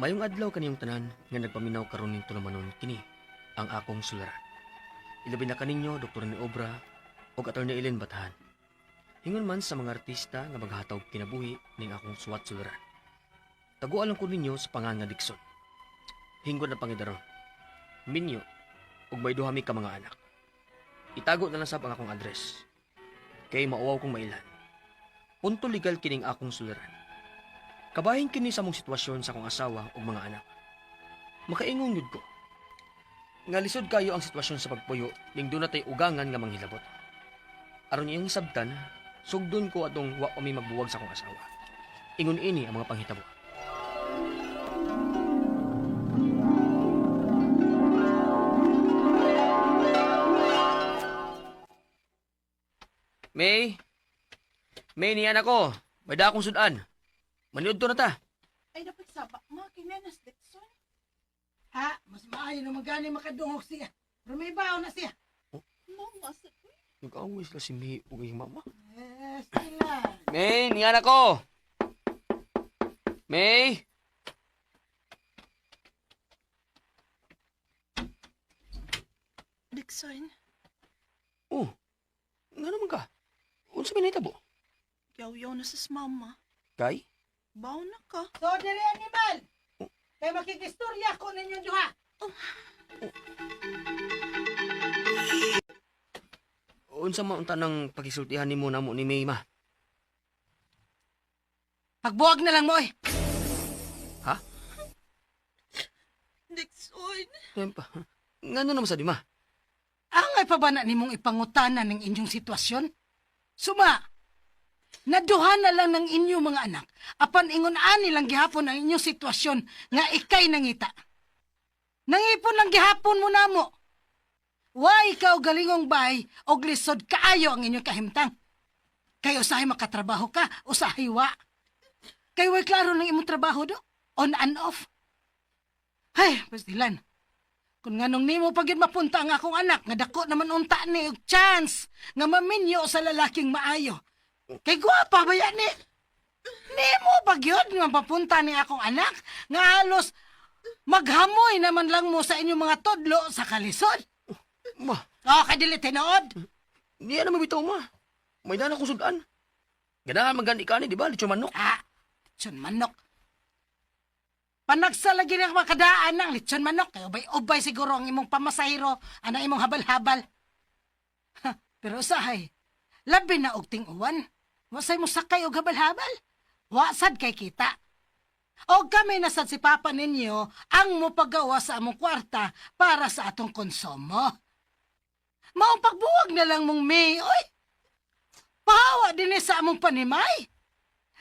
Mayong adlaw kaniyong tanan nga nagpaminaw karon ning tulumanon kini ang akong suliran. Ilabi na kaninyo Dr. ni Obra ug Attorney Ellen Batahan. Hingon man sa mga artista nga maghataw kinabuhi ning akong suwat suliran. Taguan lang ko ninyo sa pangan nga Dixon. Hinggon na pangidaron. Minyo ug may duha mi ka mga anak. Itago na lang sab ang akong address. Kay mauwaw kong mailan. Punto legal kining akong suliran. Kabahin kini sa mong sitwasyon sa akong asawa ug mga anak. Makaingon yun ko. Nga lisod kayo ang sitwasyon sa pagpuyo ning doon natay ugangan nga manghilabot. Aron iyong sabtan, sugdon ko atong wa kami magbuwag sa akong asawa. Ingon ini ang mga panghitabo. May niyan ako. May da akong sudan. Maniud to na ta. Ay, dapat sabak mo, kinanas, Dixon. Ha? Mas maayo na magani makadungog siya. Pero may baon na siya. Mama, sakit. Nag-away sila si May ug iyong mama. Yes, sila. May, niyan ako. May. Dixon, Oh, nga naman ka. Unsa may nahitabo? yaw-yaw na sis mama. Kay? Baw na ka. So, dili animal. Kaya makikistorya ko ninyong duha. Unsa man unta ng pagisultihan nimo namo ni May ma? Pagbuwag na lang mo eh. Ha? Dixon, Tempa. Ngano naman sa di ma? Angay pa ba na nimong ipangutanan ng inyong sitwasyon? Suma, naduha na lang ng inyong mga anak. Apan ingon ani lang gihapon ang inyong sitwasyon nga ikay nangita. Nangipon lang gihapon mo namo. Wa ikaw galingong bay og lisod kaayo ang inyong kahimtang. Kay usahay makatrabaho ka, usahay wa. Kay way klaro ng imong trabaho do, on and off. Hay, pastilan. Kung nganong nimo pagid mapunta ang akong anak, nga dako naman unta ni og chance nga maminyo sa lalaking maayo. Kay gwapa ba yan ni? Nimo pagyod nga papunta ni akong anak nga halos maghamoy naman lang mo sa inyong mga todlo sa kalisod. Ma, O, kay dili tinuod. di na mabitaw ma. May dana kong sudan. Ganahan magandi ka ni, di ba? Lechon manok. Ah, lechon manok. Panagsalagi na makadaan ng lechon manok. Kaya ubay siguro ang imong pamasahiro, ang imong habal-habal. Ha, pero usahay, labi na og ting-uwan. Wasay mo sakay og habal-habal. Wasad kay kita. O kami nasad si Papa ninyo ang mupagawa sa among kwarta para sa atong konsumo. Maong pagbuwag na lang mong May, oy. Pahawa din sa among panimay.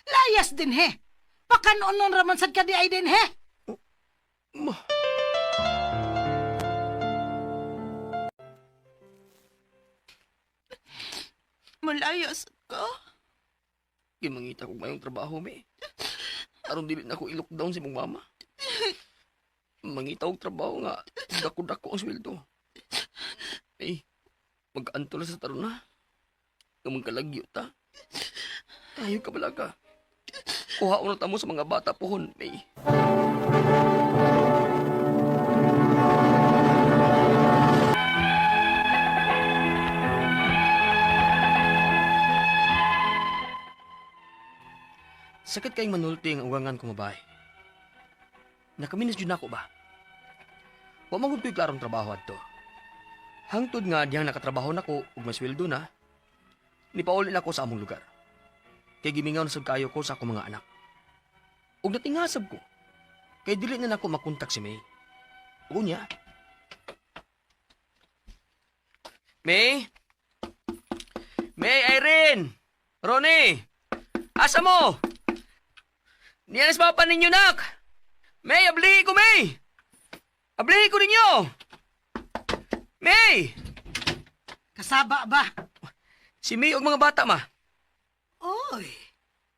Layas din he. Pakanonon raman sad ka di ay din he. Ma. malayas ka. Gimangita ko mayong trabaho, May. Aron dili na ko i-lockdown si mong mama. Mangita og trabaho nga, dako-dako ang sweldo. May, mag-antol sa taron na. Kamang kalagyo ta. Tayo ka balaga. Kuha na tamo sa mga bata pohon, May. Sakit kayong manulti ang uwangan ko mabay. Nakaminis dyan ako ba? Wa magod ko'y klarong trabaho adto. Hangtod nga diyang nakatrabaho nako ug masweldo na, nipauli na ko sa among lugar. Kay gimingaw na sab kayo ko sa akong mga anak. Ug natingasab ko, kay dili na nako makontak si May. Ug niya. May? May, Irene! Ronnie! Asa mo? Niyanis mga pa ninyo, nak! May, ablihi ko, May! Ablihi ko ninyo! May! Kasaba ba? Si May og mga bata, ma. Oy,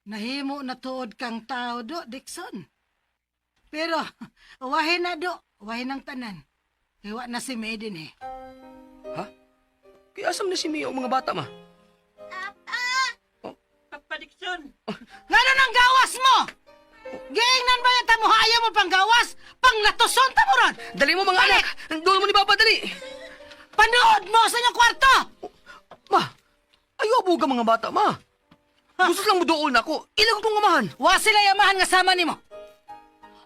nahimo na tuod kang tao do, Dixon. Pero, wahin na do, wahin ng tanan. Iwa na si May din eh. Ha? Kaya asam na si May og mga bata, ma. Papa Dixon, Ngano nang gawas mo? Giingnan ba yata mo ayaw mo pang gawas? Dali mo mga anak! Doon mo ni Papa, dali! Panood mo sa inyong kwarto! Ma, ayaw buga mga bata, ma. Gusto lang mo doon ako. Ilag mong amahan. Wa sila yamahan nga sama nimo.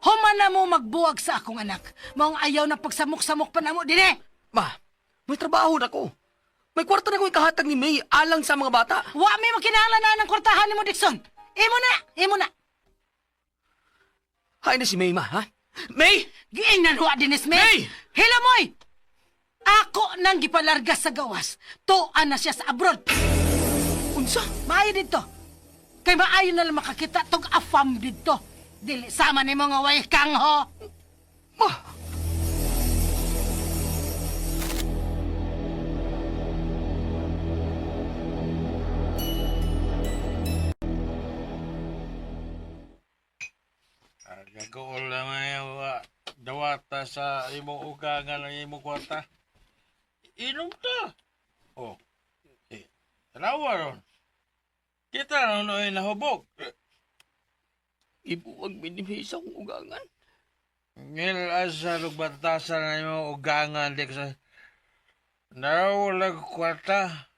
Human na mo magbuwag sa akong anak. Maong ayaw na pagsamok-samok pa na mo, dine! Ma, may trabaho na ko. May kwarta na ko ikahatag ni May alang sa mga bata. Wa may makinahanglan na ng kwartahan nimo, Dixon. Imo na! Hay na si May, ma, ha? May! Giingnan huwa dinis, May! May! Hila moy! Ako nang gipalarga sa gawas. Tuan na siya sa abroad. Unsa? Maayo dito. Kay maayo na lang makakita tog afam dito. Dili sama ni mga way kang ho. Ma! Gagawal naman yung dawata sa imong ugangan ng imong kwarta. Inom ta. Oh. Tanawa ron. Kita na noy nahubog. Ibuwag minimisa kong ugangan. Ngil asa lugbatasan na imong ugangan dik sa nawalag kwarta.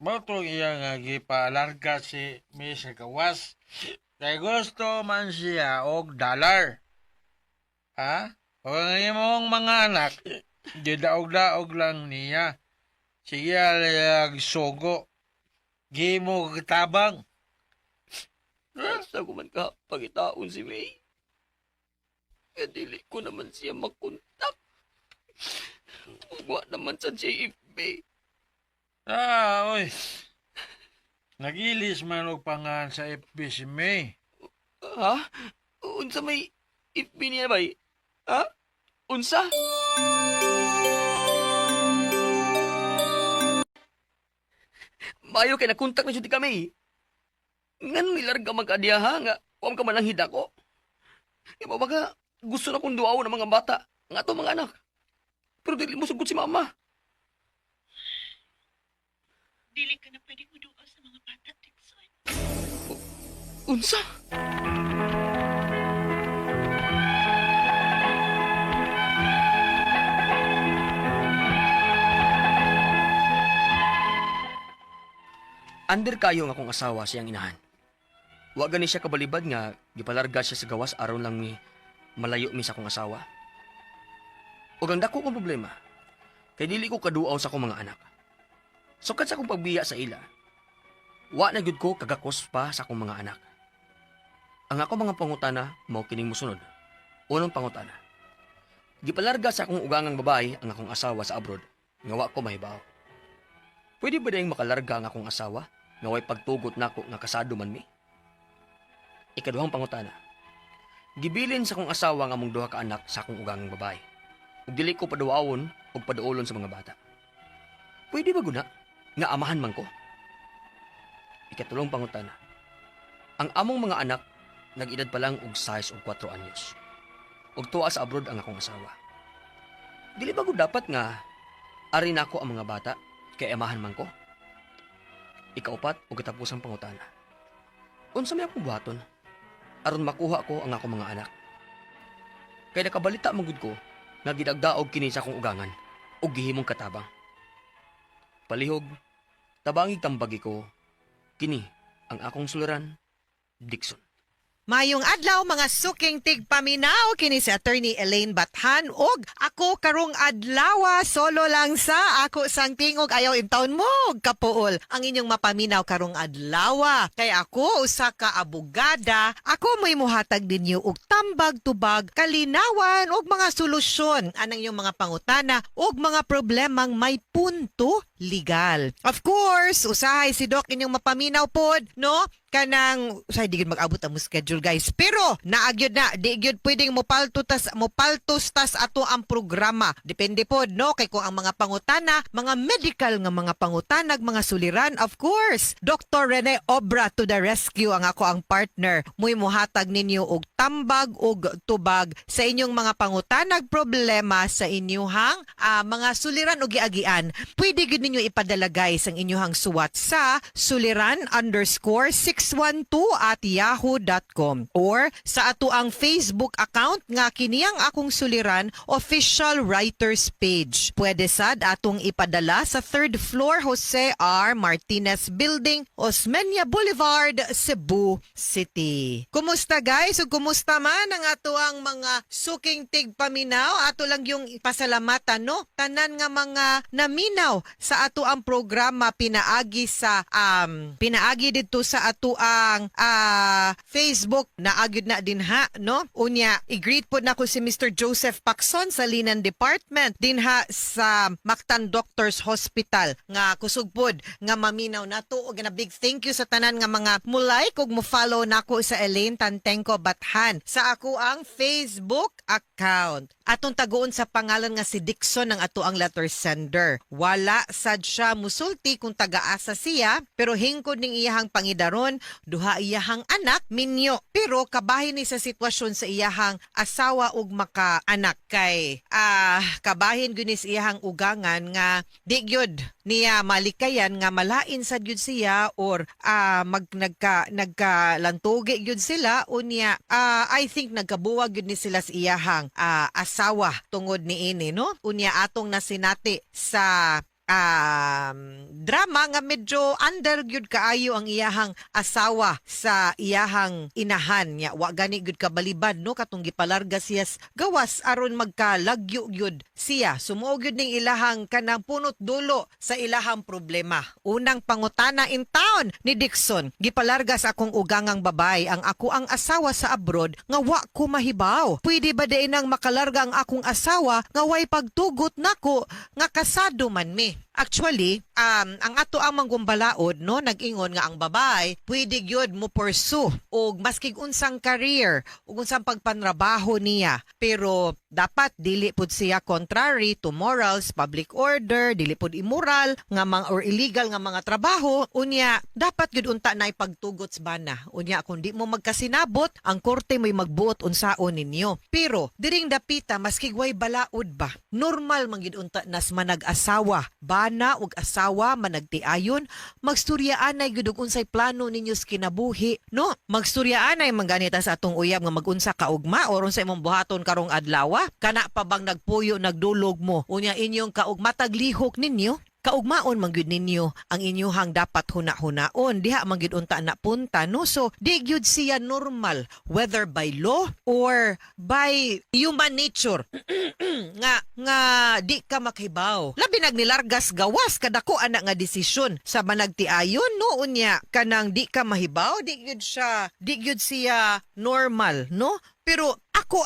Bautong iya nga gipalarga si Miss Gawas. Kay gusto man siya og dollar. Ha? O ang imong mga anak, gidaog-daog lang niya. Sige alag sugo. Gimo katabang. Nasa ko man ka pagitaon si May. Kaya dili ko naman siya makontak. Huwag naman sa JFB. Oy. Nagilis man og pangan sa FB si May. Ha? Unsa may FB niya ba? Ha? Unsa? Mayo kay nakontak na siya di kami. Ngan nilarga magkadiyaha nga huwag ka man lang hida ko. Iba baka gusto na kong duaw ng mga bata nga to mga anak. Pero dili mo sugod si mama. Dili ka na pwede mo doon sa mga bata, Dixon. Unsa? Under kayo nga akong asawa siyang inahan. Wa gani siya kabalibad nga gipalarga siya sa gawas aron lang mi malayo mi sa akong asawa. Ug ang dako kong problema kay dili ko kaduaw sa akong mga anak. Sukad sa akong pagbiya sa ila, wa na gyud ko kagakos pa sa akong mga anak. Ang ako mga pangutana mao kining mosunod. Unang pangutana. Gipalarga sa akong ugangang babae ang akong asawa sa abroad nga wa ko mahibaw. Pwede ba dayang makalarga ang akong asawa nga way pagtugot nako nga kasado man mi? Ikaduhang pangutana. Gibilin sa akong asawa nga among duha ka anak sa akong ugangang babae. Ug dili ko paduawon ug paduolon sa mga bata. Pwede ba guna nga amahan man ko? Ikatulong pangutana. Ang among mga anak nag-edad pa lang og 6 o 4 anyos. Ug tuwa sa abroad ang akong asawa. Dili ba gud dapat nga ari nako ang mga bata kay amahan man ko? Ikaupat o katapusang pangutana. Unsa may akong buhaton aron makuha ko ang akong mga anak? Kay nakabalita man gud ko nga gidagdaog kini sa akong ugangan ug gihimong katabang. Palihog, tabangig tambagi ko, kini ang akong suliran, Dixon. Mayong adlaw mga suking tigpaminaw kini si Attorney Elaine Bathan og ako karong adlaw solo lang sa ako sang tingog ayaw intawon mo kapuol ang inyong mapaminaw karong adlaw kay ako usa ka abogada ako may muhatag dinyo og tambag tubag kalinawan og mga solusyon anang inyong mga pangutana og mga problemang may punto legal. Of course, usahay si Doc inyong mapaminaw pod, no? Kanang usahay di gyud mag-abot ang schedule guys. Pero naagyod na di gyud pwedeng mopaltos tas ato ang programa. Depende pod no kay kung ang mga pangutana, mga medical nga mga pangutanag, mga suliran, of course. Dr. Rene Obra to the rescue ang ako ang partner. Muy muhatag ninyo og tambag og tubag sa inyong mga pangutanag problema sa inyong mga suliran o giagian. Pwede gyud ninyo ninyo ipadala guys ang inyong suwat sa suliran_612@yahoo.com or sa ato ang Facebook account nga kiniyang akong suliran official writers page. Pwede sad atong ipadala sa 3rd floor Jose R. Martinez Building, Osmeña Boulevard, Cebu City. Kumusta guys? O kumusta man ang ato ang mga suking tigpaminaw? Ato lang yung pasalamatan, no? Tanan nga mga naminaw sa ato ang programa pinaagi dito sa ato ang Facebook na agyud na din ha, no? Unya, i-greet po na ko si Mr. Joseph Pacson sa Linan Department din ha sa Mactan Doctors Hospital nga kusog pod nga maminaw nato og na big thank you sa tanan nga mga mulike ug mo follow nako sa Elaine Tantengco Bathan sa ako ang Facebook account. Atong taguon sa pangalan nga si Dixon ang ato ang letter sender. Wala sad siya musulti kung taga-asa siya, pero hingkod ning iyahang pangidaron, duha iyahang anak, minyo. Pero kabahin ni sa sitwasyon sa iyahang asawa ug maka-anak kay kabahin gyud sa iyahang ugangan nga di gyud niya malikayan nga malain sad gyud siya or nagkalantugi gyud sila unya I think nagkabuwag gyud ni sila sa iyahang asawa tungod ni ini, no? Unya atong nasinati sa drama nga medyo under gyud kaayo ang iyahang asawa sa iyahang inahan nya wa gani gyud kabalibad, no? Katong gipalarga siya gawas aron magkalagyo gyud siya sumuo gyud ning ilahang kanang punot dulo sa ilahang problema. Unang pangutana in town ni Dixon, gipalarga sa akong ugangang babay ang ako ang asawa sa abroad nga wa ko mahibaw. Pwede ba di nang makalarga ang akong asawa nga way pagtugot nako nga kasado man mi? Actually, ang ato ang manggumbalaod, no, nag-ingon nga ang babay pwede gyud mo pursue og maskig unsang career ug unsang pagpanrabaho niya, pero dapat dili pud siya contrary to morals, public order, dili pud immoral nga or illegal nga mga trabaho. Unya dapat gyud unta na ipagtugot sa bana. Unya kung di mo magkasinabot, ang korte mo'y magbuot unsaon ninyo. Pero diring dapita maskig way balaod ba, normal man gyud unta nas manag-asawa, bana ug asawa managtiayon, magsturyaanay gyud og unsay plano ninyo sa kinabuhi, no? Magsturyaanay mangganita sa atong uyab nga magunsa ka ugma or unsay imong buhaton karong adlaw. Kana pa bang nagpuyo nagdulog mo unya inyong kaugma taglihok ninyo? Kaugmaon man gyud ninyo ang inyuhang dapat huna-hunaon, diha man gyud unta na punta, no? So di gyud siya normal whether by law or by human nature nga di ka makibaw. Labi nagnilargas gawas kadako anak nga desisyon sa managtiayon, no? Unya kanang di ka mahibaw, di gyud siya normal, no? Pero ako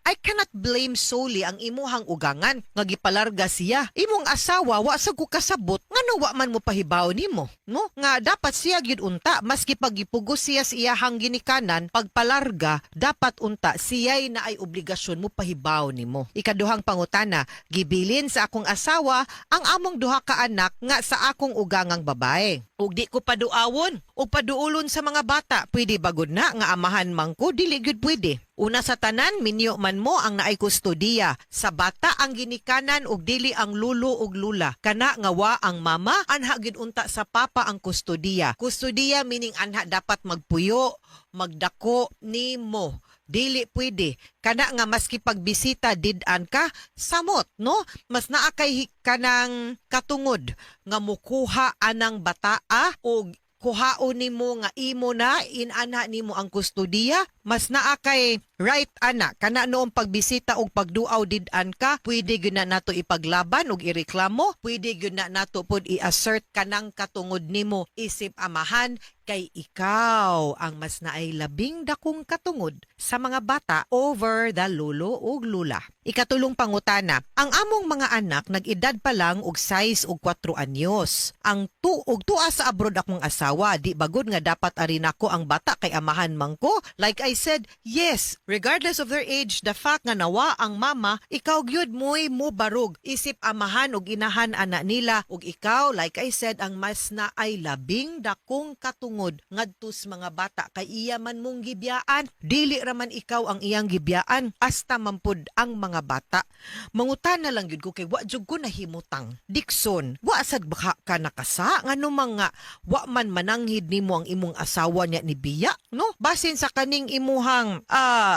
I cannot blame solely ang imuhang ugangan nga gipalarga siya. Imong asawa wa sa ko kasabot ngano wa man mo pahibaw nimo, no? Nga dapat siya gyud unta maski pagipugos siya sa iyahang ginikanan pagpalarga, dapat unta siya'y na ay obligasyon mo pahibaw nimo. Ikaduhang pangutana, gibilin sa akong asawa ang among duha ka anak nga sa akong ugangang babae. Ug di ko paduawon o paduulon sa mga bata. Pwede bagod na nga amahan man ko, dili gyud pwede. Una sa tanan, minyo man mo ang naay kustodiya. Sa bata ang ginikanan ug dili ang lulo ug lula. Kana nga wa ang mama, anha gyud unta sa papa ang kustodiya. Kustodiya meaning anha dapat magpuyo, magdako nimo. Dili pwede. Kana nga maski pagbisita did-an ka, samot, no? Mas naakay kanang katungod nga mukuha anang bataa o kuhaon nimo nga imo na inana nimo ang kustodiya, mas naakay right ana kana noong pagbisita og pagduaw did-an ka, pwede gyud na nato ipaglaban og ireklamo, pwede gyud na nato pod i-assert kanang katungod nimo isip amahan kay ikaw ang mas naay labing dakong katungod sa mga bata over the lolo ug lula. Ikatulong pangutana, ang among mga anak nag-edad pa lang og 6 ug 4 anyos. Ang tuwa sa abroad akong asawa, di bagod nga dapat arin ako ang bata kay amahan man ko? Like I said, yes, regardless of their age, the fact nga nawa ang mama, ikaw gyud mo'y mo barog isip amahan ug inahan ana nila ug ikaw like I said ang mas na ay labing dakong katungod ngadtos mga bata kay iya man mong gibiyaan, dili ra man ikaw ang iyang gibiyaan, hasta mampud ang mga bata. Mangutan na lang gyud ko kay wa jud ko nahimutang. Dikson, wa sad baka ka nakasa ngano mga wa man mananghid nimo ang imong asawa niya ni biya, no? Basin sa kaning imuhang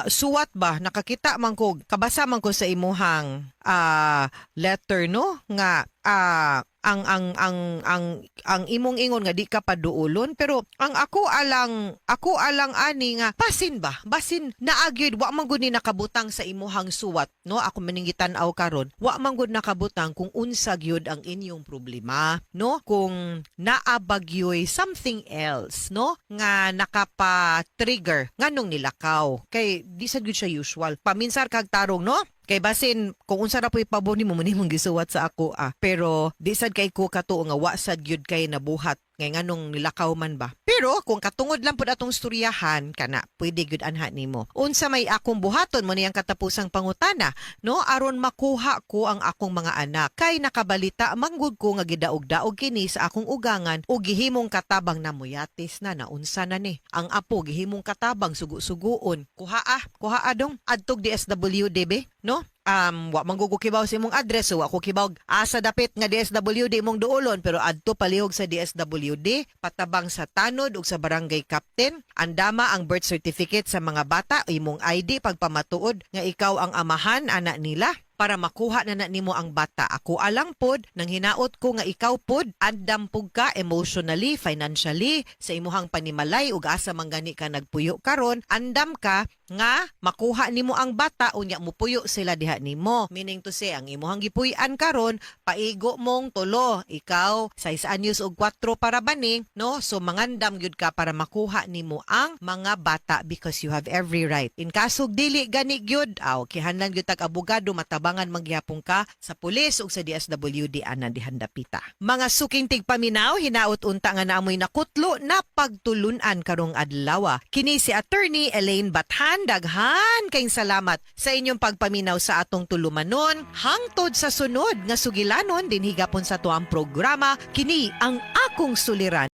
suwat ba nakakita man ko, kabasa man ko sa imuhang letter, no, nga ang imong ingon nga di ka paduolon, pero ang ako alang ani nga basin naagyud wa man gud ni nakabutang sa imuhang suwat, no? Ako maningitan-aw karon wa man gud nakabutang kung unsa gyud ang inyong problema, no? Kung naabagyoy something else, no, nga nakapa-trigger nganong nilakaw kay di sad gyud siya usual. Paminsar kag tarong, no? Kay basin kung unsa ra po'y pabor nimo manimong gisuwat sa ako pero di sad kay ko katuo nga wa sad gyud kay nabuhat ngay nganong nilakaw man ba. Pero kung katungod lang pud atong storyahan kana pwede gyud anha nimo. Unsa may akong buhaton mo niyang katapusang pangutana, no, aron makuha ko ang akong mga anak kay nakabalita manggod ko nga gidaog-daog kini sa akong ugangan o gihimong katabang na muyatis na naunsa na ni. Ang apo gihimong katabang sugo-sugoon. Kuha dong adtog DSWD be, no? Wa manggugukibaw sa imong address, so ako kibaw asa dapit nga DSWD imong duolon, pero adto palihog sa DSWD, patabang sa tanod ug sa barangay captain, andama ang birth certificate sa mga bata, imong ID pagpamatuod nga ikaw ang amahan ana nila para makuha na nimo ang bata. Ako alang pod nang hinaot ko nga ikaw pod andam pug ka emotionally, financially sa imuhang panimalay ug asa man gani ka nagpuyo karon, andam ka nga makuha nimo ang bata unya mupuyo sila diha nimo. Meaning to say ang imuhang gipuy-an karon paigo mong tulo, ikaw 6 anyos ug 4 para bani, no? So mangandam gyud ka para makuha nimo ang mga bata because you have every right. In kasog dili gani gyud, kihanlan gyud tag abogado matabangan magyapon ka sa pulis ug sa DSWD ana dihan dapita. Mga suking tigpaminaw, hinaot unta nga naamoy nakutlo na pagtulunan karong adlaw. Kini si Attorney Elaine Bathan. Daghan kayong salamat sa inyong pagpaminaw sa atong tulumanon. Hangtod sa sunod nga sugilanon din higapon sa tuang programa, kini ang akong suliran.